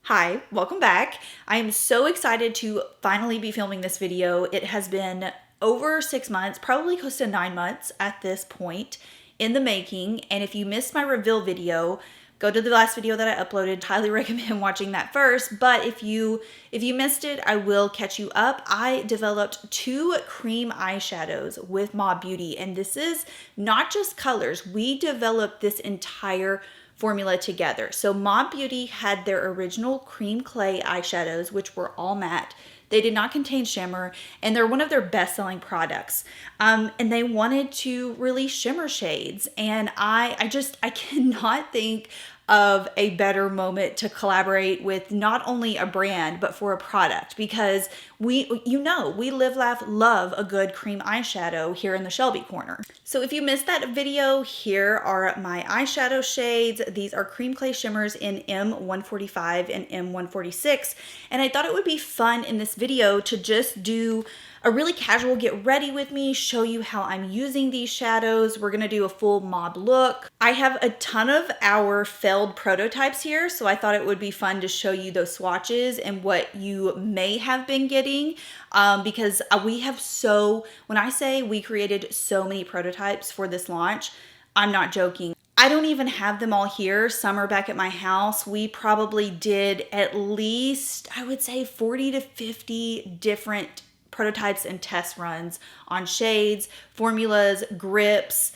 Hi, welcome back. I am so excited to finally be filming this video. It has been over 6 months, probably close to 9 months at this point in the making. And if you missed my reveal video, go to the last video that I uploaded. Highly recommend watching that first. But if you missed it, I will catch you up. I developed 2 cream eyeshadows with Mob Beauty, and this is not just colors. We developed this entire formula together. So Mob Beauty had their original cream clay eyeshadows, which were all matte. They did not contain shimmer, and they're one of their best-selling products. And they wanted to release shimmer shades, and I cannot think of a better moment to collaborate with not only a brand, but for a product, because we live, laugh, love a good cream eyeshadow here in the Shelby corner. So if you missed that video, here are my eyeshadow shades. These are cream clay shimmers in M145 and M146. And I thought it would be fun in this video to just do a really casual get ready with me, show you how I'm using these shadows. We're gonna do a full mob look. I have a ton of our failed prototypes here, so I thought it would be fun to show you those swatches and what you may have been getting, because when I say we created so many prototypes for this launch, I'm not joking. I don't even have them all here. Some are back at my house. We probably did at least, I would say, 40 to 50 different prototypes and test runs on shades, formulas, grips,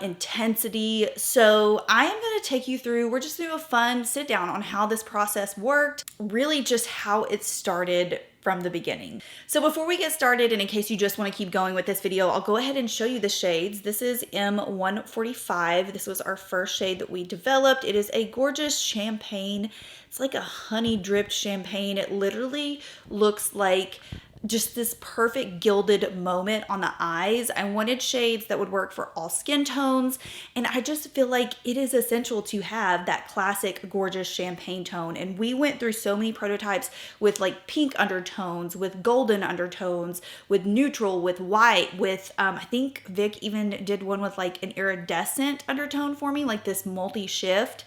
intensity. So I am going to take you through, we're just going to do a fun sit down on how this process worked, really just how it started from the beginning. So before we get started, and in case you just want to keep going with this video, I'll go ahead and show you the shades. This is M145. This was our first shade that we developed. It is a gorgeous champagne. It's like a honey dripped champagne. It literally looks like just this perfect gilded moment on the eyes. I wanted shades that would work for all skin tones, and I just feel like it is essential to have that classic gorgeous champagne tone. And we went through so many prototypes with like pink undertones, with golden undertones, with neutral, with white, with I think Vic even did one with like an iridescent undertone for me, like this multi-shift.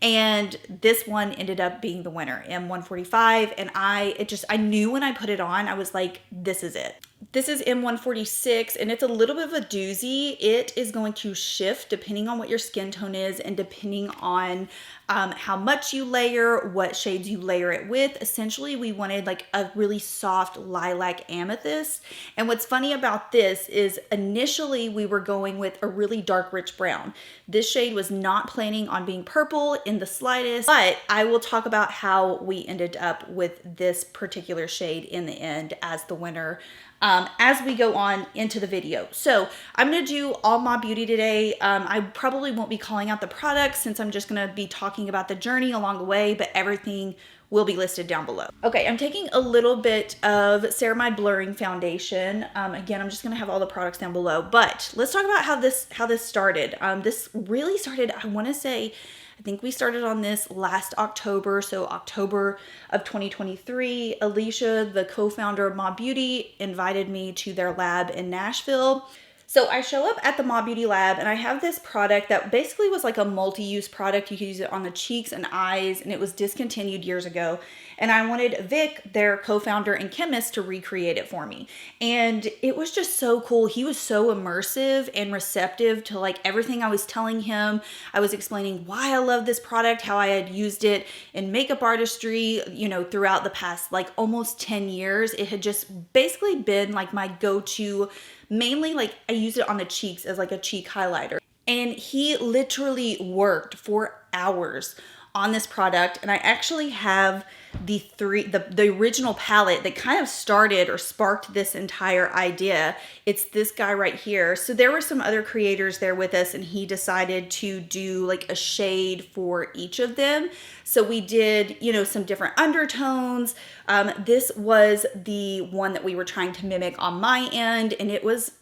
And this one ended up being the winner, M145. And I knew when I put it on, I was like, this is it. This is M146, and it's a little bit of a doozy. It is going to shift depending on what your skin tone is and depending on how much you layer, what shades you layer it with. Essentially, we wanted like a really soft lilac amethyst. And what's funny about this is initially we were going with a really dark, rich brown. This shade was not planning on being purple in the slightest, but I will talk about how we ended up with this particular shade in the end as the winner as we go on into the video. So I'm going to do all Mob Beauty today. I probably won't be calling out the products since I'm just going to be talking about the journey along the way, but everything will be listed down below. Okay, I'm taking a little bit of Ceramide Blurring Foundation. Again, I'm just going to have all the products down below, but let's talk about how this started. This really started, I think we started on this last October, so October of 2023. Alicia, the co-founder of Mob Beauty, invited me to their lab in Nashville. So I show up at the Mob Beauty lab, and I have this product that basically was like a multi-use product. You could use it on the cheeks and eyes, and it was discontinued years ago. And I wanted Vic, their co-founder and chemist, to recreate it for me. And it was just so cool. He was so immersive and receptive to like everything I was telling him. I was explaining why I love this product, how I had used it in makeup artistry, throughout the past like almost 10 years. It had just basically been like my go-to. Mainly, like, I used it on the cheeks as like a cheek highlighter. And he literally worked for hours on this product. And I actually have the original palette that kind of started or sparked this entire idea. It's this guy right here. So there were some other creators there with us, and he decided to do like a shade for each of them. So we did, some different undertones. This was the one that we were trying to mimic on my end. And it was,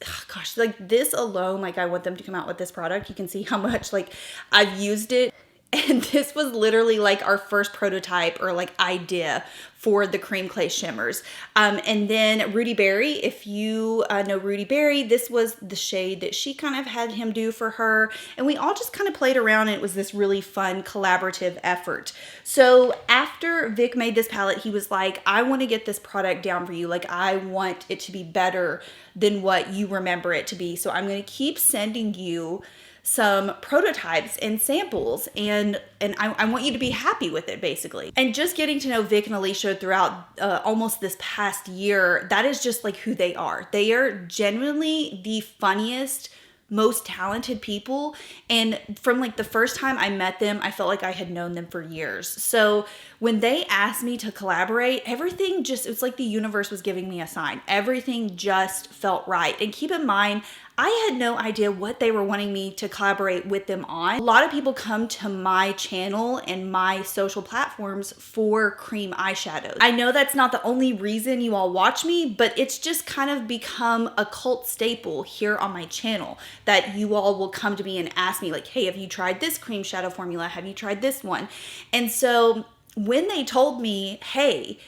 like this alone, like I want them to come out with this product. You can see how much like I've used it And this was literally like our first prototype or like idea for the cream clay shimmers. And then Rudy Berry, if you know Rudy Berry, this was the shade that she kind of had him do for her. And we all just kind of played around, and it was this really fun collaborative effort. So after Vic made this palette, he was like, I want to get this product down for you. Like, I want it to be better than what you remember it to be. So I'm going to keep sending you some prototypes and samples, and I want you to be happy with it, basically. And just getting to know Vic and Alicia throughout almost this past year, that is just like who they are. They are genuinely the funniest, most talented people, and from like the first time I met them, I felt like I had known them for years. So when they asked me to collaborate, everything just, it's like the universe was giving me a sign. Everything just felt right. And keep in mind, I had no idea what they were wanting me to collaborate with them on. A lot of people come to my channel and my social platforms for cream eyeshadows. I know that's not the only reason you all watch me, but it's just kind of become a cult staple here on my channel that you all will come to me and ask me like, hey, have you tried this cream shadow formula? Have you tried this one? And so when they told me, hey,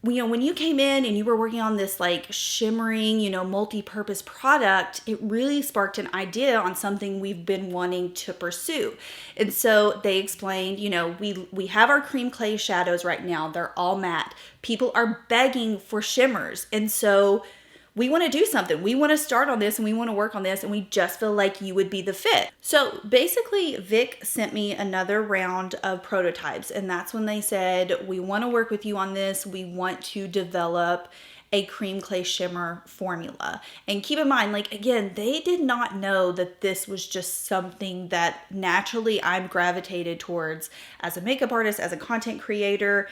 when you came in and you were working on this like shimmering, multi-purpose product, it really sparked an idea on something we've been wanting to pursue. And so they explained, we have our cream clay shadows right now. They're all matte. People are begging for shimmers. And so we want to do something. We want to start on this and we want to work on this, and we just feel like you would be the fit. So basically, Vic sent me another round of prototypes, and that's when they said, we want to work with you on this. We want to develop a cream clay shimmer formula. And keep in mind, like, again, they did not know that this was just something that naturally I'm gravitated towards as a makeup artist, as a content creator.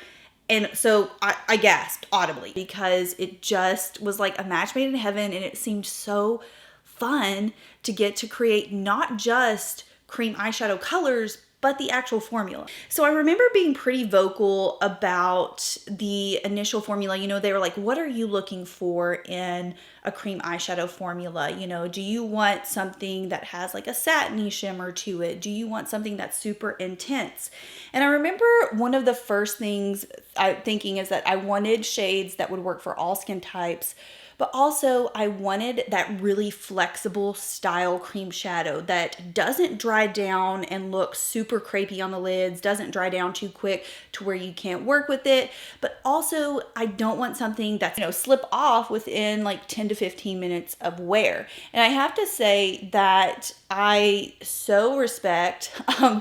And so I gasped audibly because it just was like a match made in heaven, and it seemed so fun to get to create not just cream eyeshadow colors, but the actual formula. So I remember being pretty vocal about the initial formula. They were like, what are you looking for in a cream eyeshadow formula? Do you want something that has like a satiny shimmer to it? Do you want something that's super intense? And I remember one of the first things I'm thinking is that I wanted shades that would work for all skin types, but also I wanted that really flexible style cream shadow that doesn't dry down and look super crepey on the lids, doesn't dry down too quick to where you can't work with it. But also I don't want something that's, slip off within like 10 to 15 minutes of wear. And I have to say that I so respect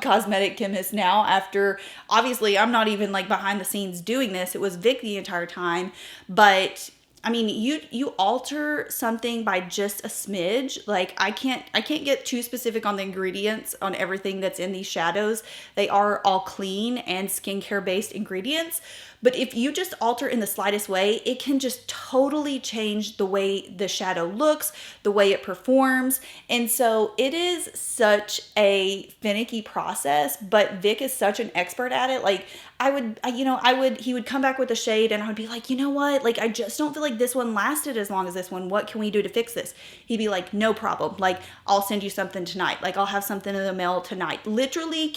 cosmetic chemists now, after obviously I'm not even like behind the scenes doing this. It was Vic the entire time, but I mean, you alter something by just a smidge. Like I can't get too specific on the ingredients on everything that's in these shadows. They are all clean and skincare based ingredients. But if you just alter in the slightest way, it can just totally change the way the shadow looks, the way it performs. And so it is such a finicky process, but Vic is such an expert at it. Like he would come back with a shade and I would be like, you know what? Like, I just don't feel like this one lasted as long as this one. What can we do to fix this? He'd be like, no problem. Like, I'll send you something tonight. Like, I'll have something in the mail tonight. Literally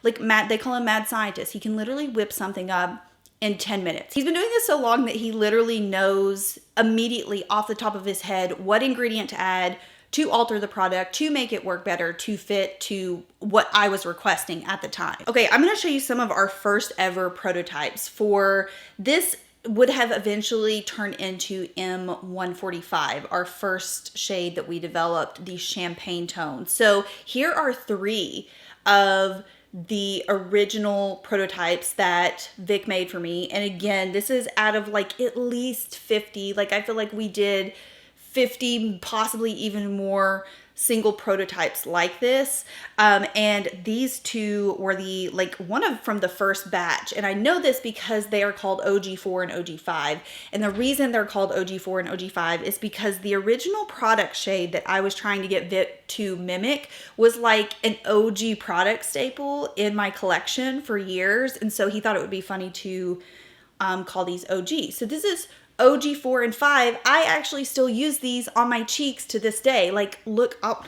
they call him mad scientist. He can literally whip something up in 10 minutes. He's been doing this so long that he literally knows immediately off the top of his head what ingredient to add to alter the product, to make it work better, to fit to what I was requesting at the time. Okay, I'm gonna show you some of our first ever prototypes for this. Would have eventually turned into M145, our first shade that we developed, the champagne tone. So here are 3 of the original prototypes that Vic made for me. And again, this is out of like at least 50. Like, I feel like we did 50, possibly even more single prototypes like this. And these 2 were from the first batch. And I know this because they are called OG4 and OG5. And the reason they're called OG4 and OG5 is because the original product shade that I was trying to get Vic to mimic was like an OG product staple in my collection for years. And so he thought it would be funny to call these OG. So this is OG4 and 5. I actually still use these on my cheeks to this day. Like, look up.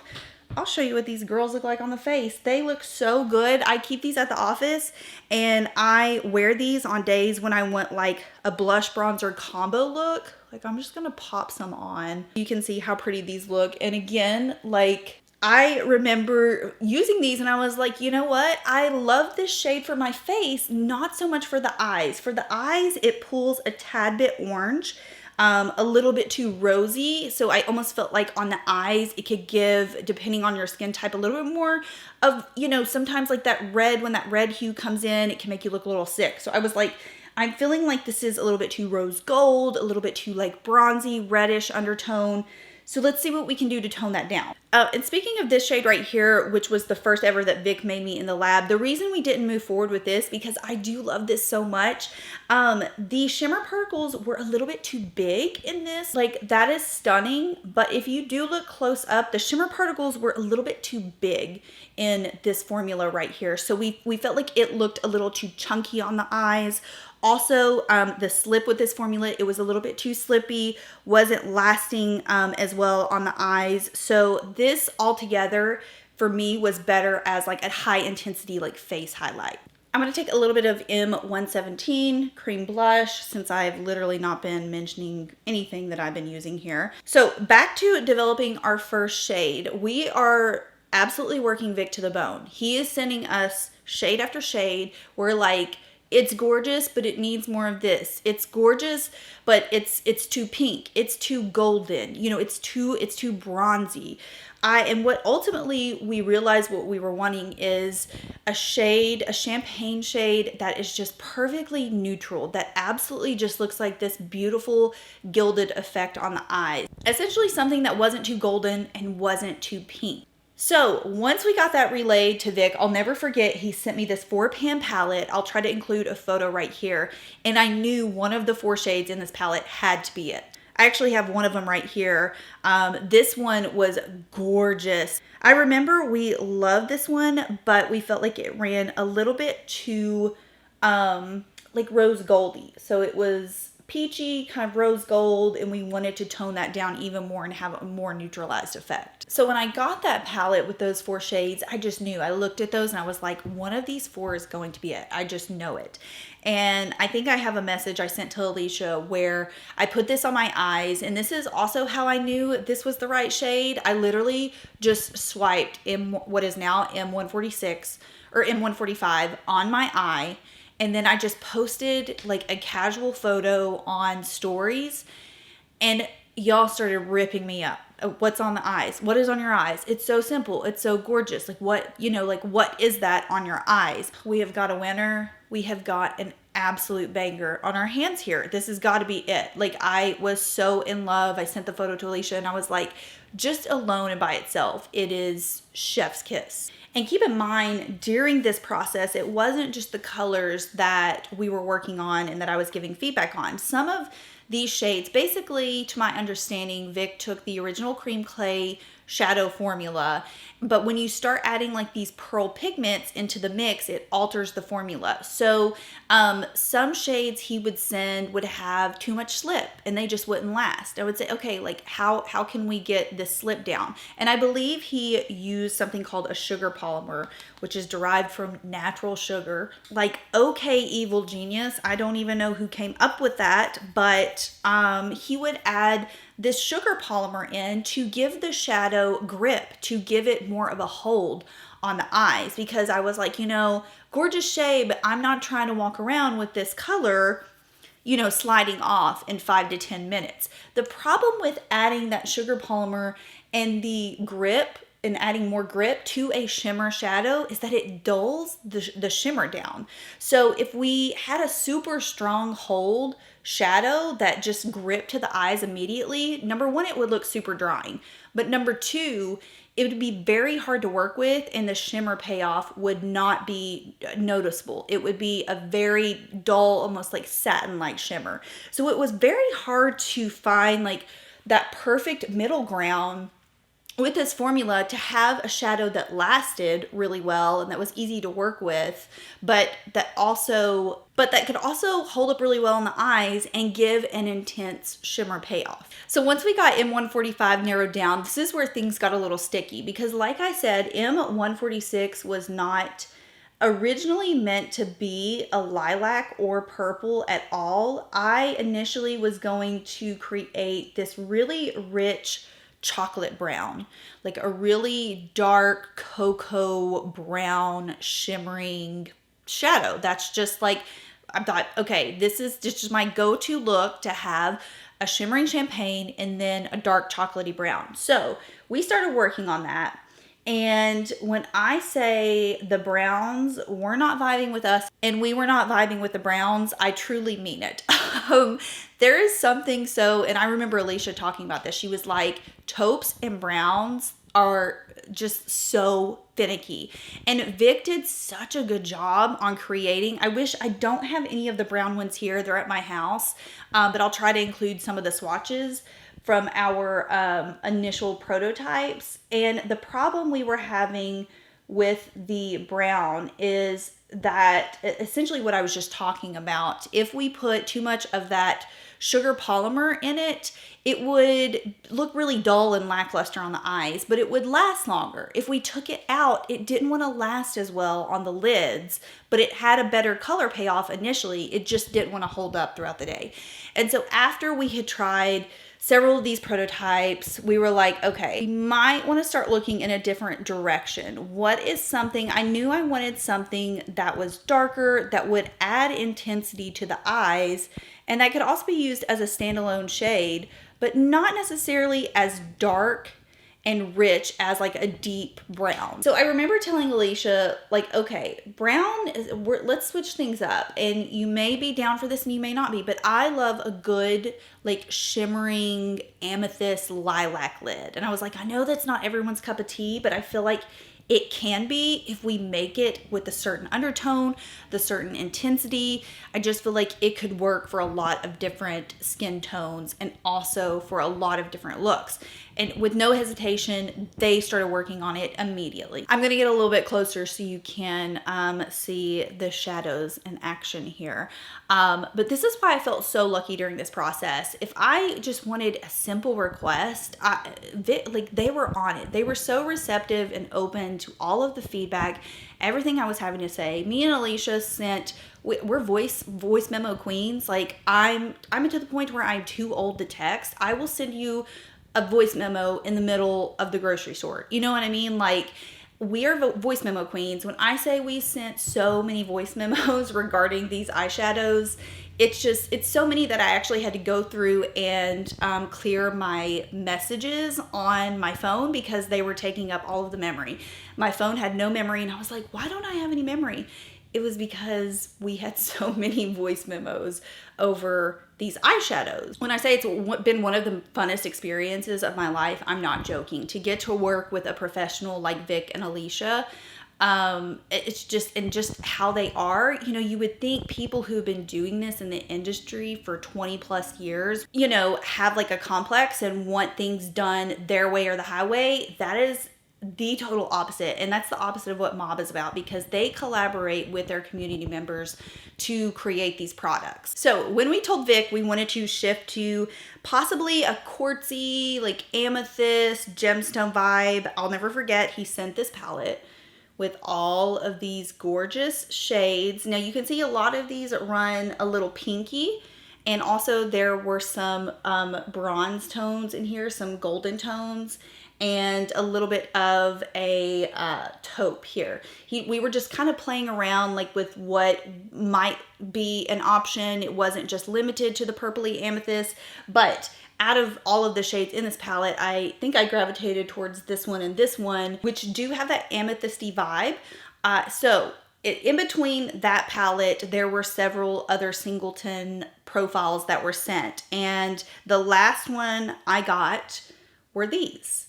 I'll show you what these girls look like on the face. They look so good. I keep these at the office and I wear these on days when I want like a blush bronzer combo look. Like I'm just gonna pop some on. You can see how pretty these look. And again, like I remember using these and I was like, you know what? I love this shade for my face, not so much for the eyes. For the eyes, it pulls a tad bit orange. A little bit too rosy. So I almost felt like on the eyes, it could give, depending on your skin type, a little bit more of, you know, sometimes like that red, when that red hue comes in, it can make you look a little sick. So I was like, I'm feeling like this is a little bit too rose gold, a little bit too like bronzy, reddish undertone. So let's see what we can do to tone that down. And speaking of this shade right here, which was the first ever that Vic made me in the lab, the reason we didn't move forward with this, because I do love this so much, the shimmer particles were a little bit too big in this. Like that is stunning, but if you do look close up, the shimmer particles were a little bit too big in this formula right here. So we felt like it looked a little too chunky on the eyes. Also, the slip with this formula, it was a little bit too slippy, wasn't lasting as well on the eyes. So this altogether for me was better as like a high intensity like face highlight. I'm going to take a little bit of M1990 cream blush since I've literally not been mentioning anything that I've been using here. So back to developing our first shade. We are absolutely working Vic to the bone. He is sending us shade after shade. We're like, it's gorgeous, but it needs more of this. It's gorgeous, but it's too pink. It's too golden. You know, it's too bronzy. And what ultimately we realized what we were wanting is a shade, a champagne shade that is just perfectly neutral, that absolutely just looks like this beautiful gilded effect on the eyes. Essentially something that wasn't too golden and wasn't too pink. So once we got that relayed to Vic, I'll never forget, he sent me this 4-pan palette. I'll try to include a photo right here. And I knew one of the 4 shades in this palette had to be it. I actually have one of them right here. This one was gorgeous. I remember we loved this one, but we felt like it ran a little bit too like rose goldy. So it was peachy, kind of rose gold, and we wanted to tone that down even more and have a more neutralized effect. So when I got that palette with those 4 shades, I just knew. I looked at those and I was like, one of these 4 is going to be it. I just know it. And I think I have a message I sent to Alicia where I put this on my eyes, and this is also how I knew this was the right shade. I literally just swiped in what is now M146 or M145 on my eye. And then I just posted like a casual photo on stories and y'all started ripping me up. What's on the eyes? What is on your eyes? It's so simple. It's so gorgeous. Like what, you know, like what is that on your eyes? We have got a winner. We have got an absolute banger on our hands here. This has got to be it. Like I was so in love. I sent the photo to Alicia and I was like, just alone and by itself, it is chef's kiss. And keep in mind, during this process, it wasn't just the colors that we were working on and that I was giving feedback on. Some of these shades, basically, to my understanding, Vic took the original cream clay shadow formula, but when you start adding like these pearl pigments into the mix, it alters the formula. So some shades he would send would have too much slip and they just wouldn't last. I would say, okay, like how can we get this slip down? And I believe he used something called a sugar polymer, which is derived from natural sugar. Like, okay, evil genius, I don't even know who came up with that, but he would add this sugar polymer in to give the shadow grip, to give it more of a hold on the eyes, because I was like, you know, gorgeous shade, but I'm not trying to walk around with this color, you know, sliding off in 5 to 10 minutes. The problem with adding that sugar polymer and the grip and adding more grip to a shimmer shadow is that it dulls the shimmer down. So if we had a super strong hold shadow that just gripped to the eyes immediately, number one, it would look super drying. But number two, it would be very hard to work with and the shimmer payoff would not be noticeable. It would be a very dull, almost like satin-like shimmer. So it was very hard to find like that perfect middle ground with this formula, to have a shadow that lasted really well and that was easy to work with, but that could also hold up really well in the eyes and give an intense shimmer payoff. So once we got M145 narrowed down, this is where things got a little sticky, because like I said, M146 was not originally meant to be a lilac or purple at all. I initially was going to create this really rich chocolate brown, like a really dark cocoa brown shimmering shadow. That's just like, I thought, okay, this is just my go-to look, to have a shimmering champagne and then a dark chocolatey brown. So we started working on that. And when I say the browns were not vibing with us and we were not vibing with the browns, I truly mean it. There is something and I remember Alicia talking about this. She was like, taupes and browns are just so finicky. And Vic did such a good job on creating. I wish I don't have any of the brown ones here. They're at my house, but I'll try to include some of the swatches from our initial prototypes. And the problem we were having with the brown is that essentially what I was just talking about, if we put too much of that sugar polymer in it, it would look really dull and lackluster on the eyes, but it would last longer. If we took it out, it didn't want to last as well on the lids, but it had a better color payoff initially. It just didn't want to hold up throughout the day. And so after we had tried several of these prototypes, we were like, okay, we might want to start looking in a different direction. What is something, I knew I wanted something that was darker, that would add intensity to the eyes, and that could also be used as a standalone shade, but not necessarily as dark and rich as like a deep brown. So I remember telling Alicia, like, okay, let's switch things up. And you may be down for this and you may not be, but I love a good like shimmering amethyst lilac lid. And I was like, I know that's not everyone's cup of tea, but I feel like it can be if we make it with a certain undertone, the certain intensity. I just feel like it could work for a lot of different skin tones and also for a lot of different looks. And with no hesitation, they started working on it immediately. I'm gonna get a little bit closer so you can see the shadows in action here. But this is why I felt so lucky during this process. If I just wanted a simple request, they were on it. They were so receptive and open to all of the feedback, everything I was having to say. Me and Alicia we're voice memo queens. Like I'm to the point where I'm too old to text. I will send you a voice memo in the middle of the grocery store. You know what I mean? Like, we are voice memo queens. When I say we sent so many voice memos regarding these eyeshadows, it's so many that I actually had to go through and clear my messages on my phone because they were taking up all of the memory. My phone had no memory and I was like, why don't I have any memory? It was because we had so many voice memos over these eyeshadows. When I say it's been one of the funnest experiences of my life, I'm not joking. To get to work with a professional like Vic and Alicia, it's just how they are. You know, you would think people who've been doing this in the industry for 20 plus years, you know, have like a complex and want things done their way or the highway. That is the total opposite. And that's the opposite of what Mob is about, because they collaborate with their community members to create these products. So when we told Vic we wanted to shift to possibly a quartzy, like amethyst, gemstone vibe, I'll never forget, he sent this palette with all of these gorgeous shades. Now you can see a lot of these run a little pinky, and also there were some bronze tones in here, some golden tones, and a little bit of a taupe here. We were just kind of playing around like with what might be an option. It wasn't just limited to the purpley amethyst, but out of all of the shades in this palette, I think I gravitated towards this one and this one, which do have that amethysty vibe. In between that palette, there were several other singleton profiles that were sent. And the last one I got were these.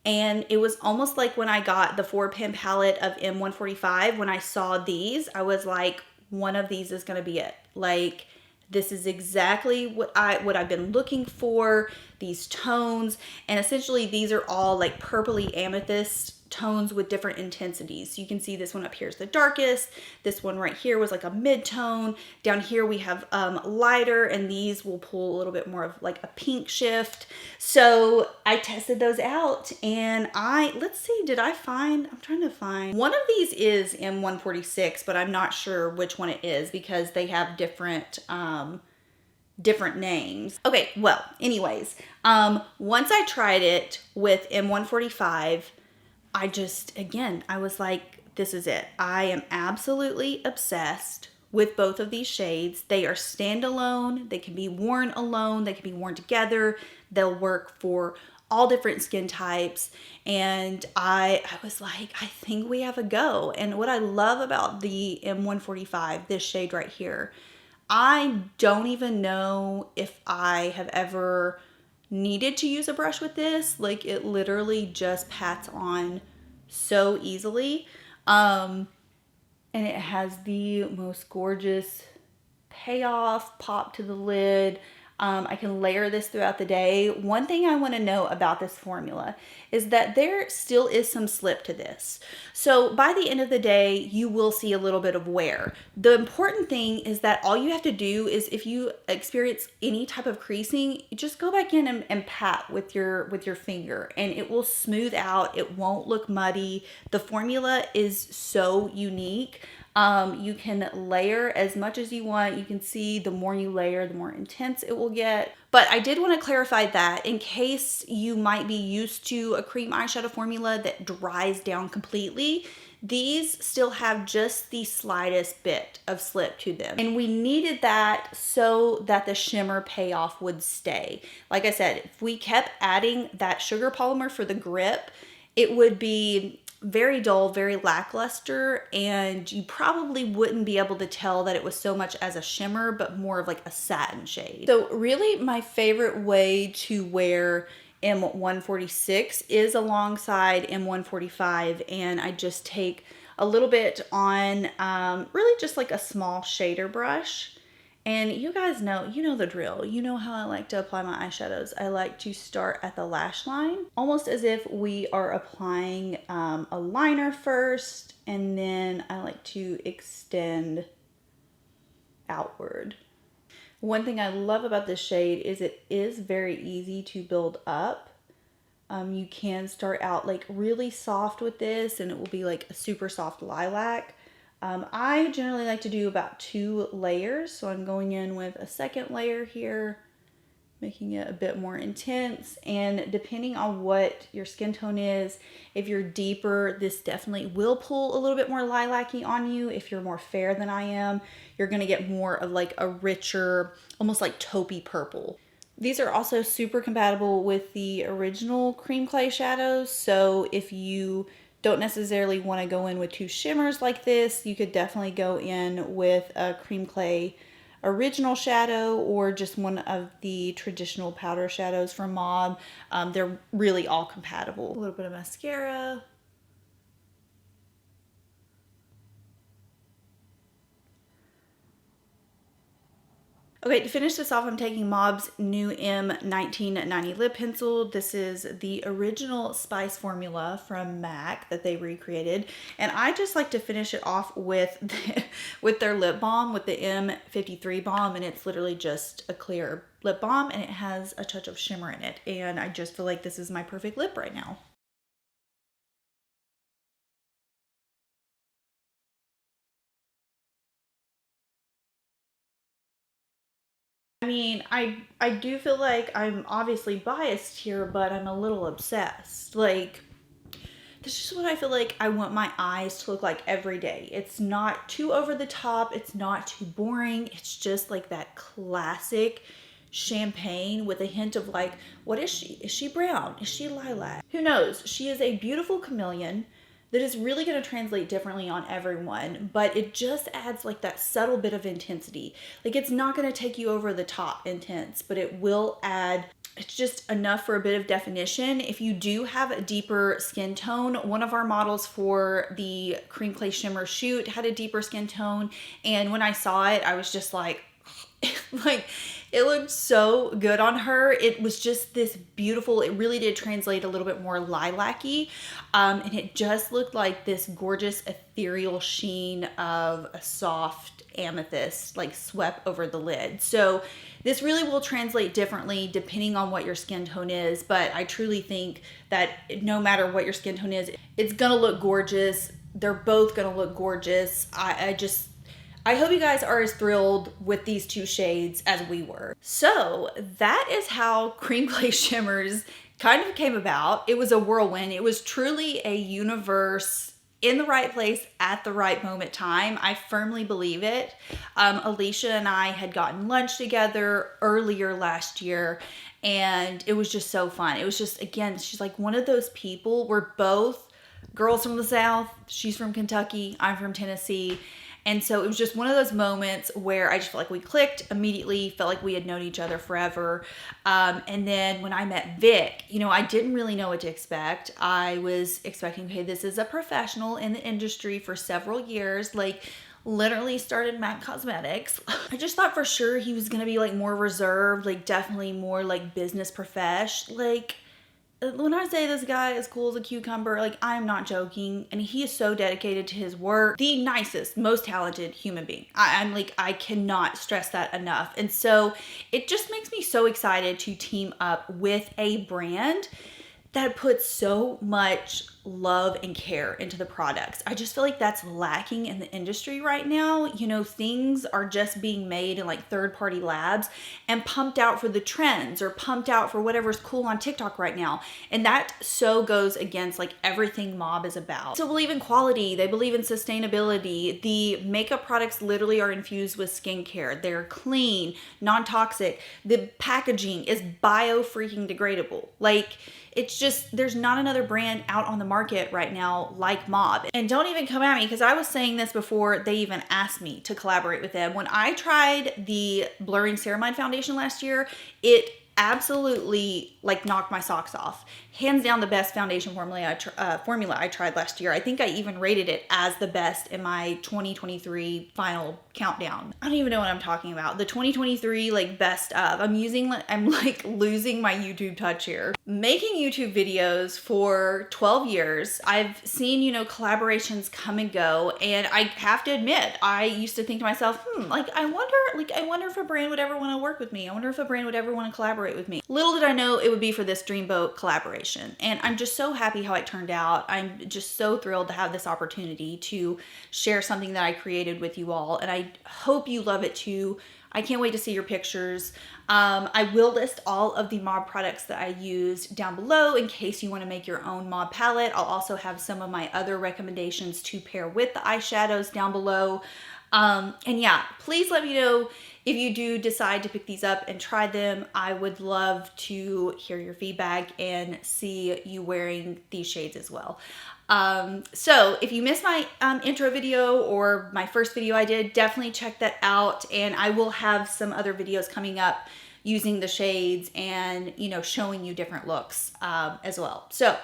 And it was almost like when I got the 4-pan palette of M145, when I saw these, I was like, one of these is going to be it. Like, This is exactly what I've been looking for, these tones. And essentially these are all like purpley amethyst tones with different intensities. So you can see this one up here is the darkest. This one right here was like a mid-tone. Down here we have lighter, and these will pull a little bit more of like a pink shift. So I tested those out, and let's see, I'm trying to find, one of these is M146, but I'm not sure which one it is because they have different names. Okay, well, anyways, once I tried it with M145, I was like, this is it. I am absolutely obsessed with both of these shades. They are standalone. They can be worn alone. They can be worn together. They'll work for all different skin types. And I was like, I think we have a go. And what I love about the M145, this shade right here, I don't even know if I have ever needed to use a brush with this. Like, it literally just pats on so easily. And it has the most gorgeous payoff, pop to the lid. I can layer this throughout the day. One thing I want to know about this formula is that there still is some slip to this. So by the end of the day, you will see a little bit of wear. The important thing is that all you have to do is, if you experience any type of creasing, just go back in and pat with your finger, and it will smooth out. It won't look muddy. The formula is so unique. You can layer as much as you want. You can see the more you layer, the more intense it will get. But I did want to clarify that in case you might be used to a cream eyeshadow formula that dries down completely, these still have just the slightest bit of slip to them. And we needed that so that the shimmer payoff would stay. Like I said, if we kept adding that sugar polymer for the grip, it would be very dull, very lackluster, and you probably wouldn't be able to tell that it was so much as a shimmer, but more of like a satin shade. So really my favorite way to wear M146 is alongside M145, and I just take a little bit on really just like a small shader brush. And you guys know, you know the drill. You know how I like to apply my eyeshadows. I like to start at the lash line, almost as if we are applying a liner first, and then I like to extend outward. One thing I love about this shade is it is very easy to build up. You can start out like really soft with this, and it will be like a super soft lilac. I generally like to do about 2 layers, so I'm going in with a second layer here, making it a bit more intense. And depending on what your skin tone is, if you're deeper, this definitely will pull a little bit more lilac-y on you. If you're more fair than I am, you're gonna get more of like a richer, almost like taupey purple. These are also super compatible with the original cream clay shadows, so if you don't necessarily want to go in with 2 shimmers like this, you could definitely go in with a cream clay original shadow or just one of the traditional powder shadows from Mob. They're really all compatible. A little bit of mascara. Okay, to finish this off, I'm taking Mob's new M1990 lip pencil. This is the original Spice formula from MAC that they recreated. And I just like to finish it off with, with their lip balm, with the M53 balm. And it's literally just a clear lip balm, and it has a touch of shimmer in it. And I just feel like this is my perfect lip right now. I mean, I do feel like I'm obviously biased here, but I'm a little obsessed. Like, this is what I feel like I want my eyes to look like every day. It's not too over the top. It's not too boring. It's just like that classic champagne with a hint of like, what is she? Is she brown? Is she lilac? Who knows? She is a beautiful chameleon that is really going to translate differently on everyone, but it just adds like that subtle bit of intensity. Like, it's not going to take you over the top intense, but it will add, it's just enough for a bit of definition. If you do have a deeper skin tone, one of our models for the cream clay shimmer shoot had a deeper skin tone, and when I saw it, I was just like, like, it looked so good on her. It was just this beautiful, it really did translate a little bit more lilac-y. And it just looked like this gorgeous ethereal sheen of a soft amethyst, like swept over the lid. So this really will translate differently depending on what your skin tone is. But I truly think that no matter what your skin tone is, it's gonna look gorgeous. They're both gonna look gorgeous. I hope you guys are as thrilled with these two shades as we were. So that is how Cream Glaze Shimmers kind of came about. It was a whirlwind. It was truly a universe in the right place at the right moment time. I firmly believe it. Alicia and I had gotten lunch together earlier last year, and it was just so fun. It was just, again, she's like one of those people. We're both girls from the South. She's from Kentucky. I'm from Tennessee. And so it was just one of those moments where I just felt like we clicked immediately, felt like we had known each other forever. And then when I met Vic, you know, I didn't really know what to expect. I was expecting, okay, this is a professional in the industry for several years, like literally started MAC Cosmetics. I just thought for sure he was going to be like more reserved, like definitely more like business profesh. Like, when I say this guy is cool as a cucumber, like, I'm not joking. And he is so dedicated to his work. The nicest, most talented human being. I'm like, I cannot stress that enough. And so it just makes me so excited to team up with a brand that puts so much love and care into the products. I just feel like that's lacking in the industry right now. You know, things are just being made in like third-party labs and pumped out for the trends or pumped out for whatever's cool on TikTok right now. And that so goes against like everything Mob is about. They believe in quality. They believe in sustainability. The makeup products literally are infused with skincare. They're clean, non-toxic. The packaging is bio-freaking degradable. Like, it's just, there's not another brand out on the market right now like Mob. And don't even come at me, because I was saying this before they even asked me to collaborate with them. When I tried the Blurring Ceramide foundation last year, it absolutely like knocked my socks off. Hands down the best foundation formula I tried last year. I think I even rated it as the best in my 2023 final countdown. I don't even know what I'm talking about. The 2023 like best of. I'm like losing my YouTube touch here. Making YouTube videos for 12 years, I've seen, you know, collaborations come and go, and I have to admit, I used to think to myself, I wonder if a brand would ever want to work with me. I wonder if a brand would ever want to collaborate with me. Little did I know it would be for this Dreamboat collaboration. And I'm just so happy how it turned out. I'm just so thrilled to have this opportunity to share something that I created with you all. And I hope you love it too. I can't wait to see your pictures. I will list all of the Mob products that I used down below in case you want to make your own Mob palette. I'll also have some of my other recommendations to pair with the eyeshadows down below. And yeah, please let me know if you do decide to pick these up and try them. I would love to hear your feedback and see you wearing these shades as well. So if you missed my intro video or my first video I did, definitely check that out. And I will have some other videos coming up using the shades and, you know, showing you different looks as well. So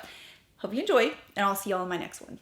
hope you enjoyed, and I'll see y'all in my next one.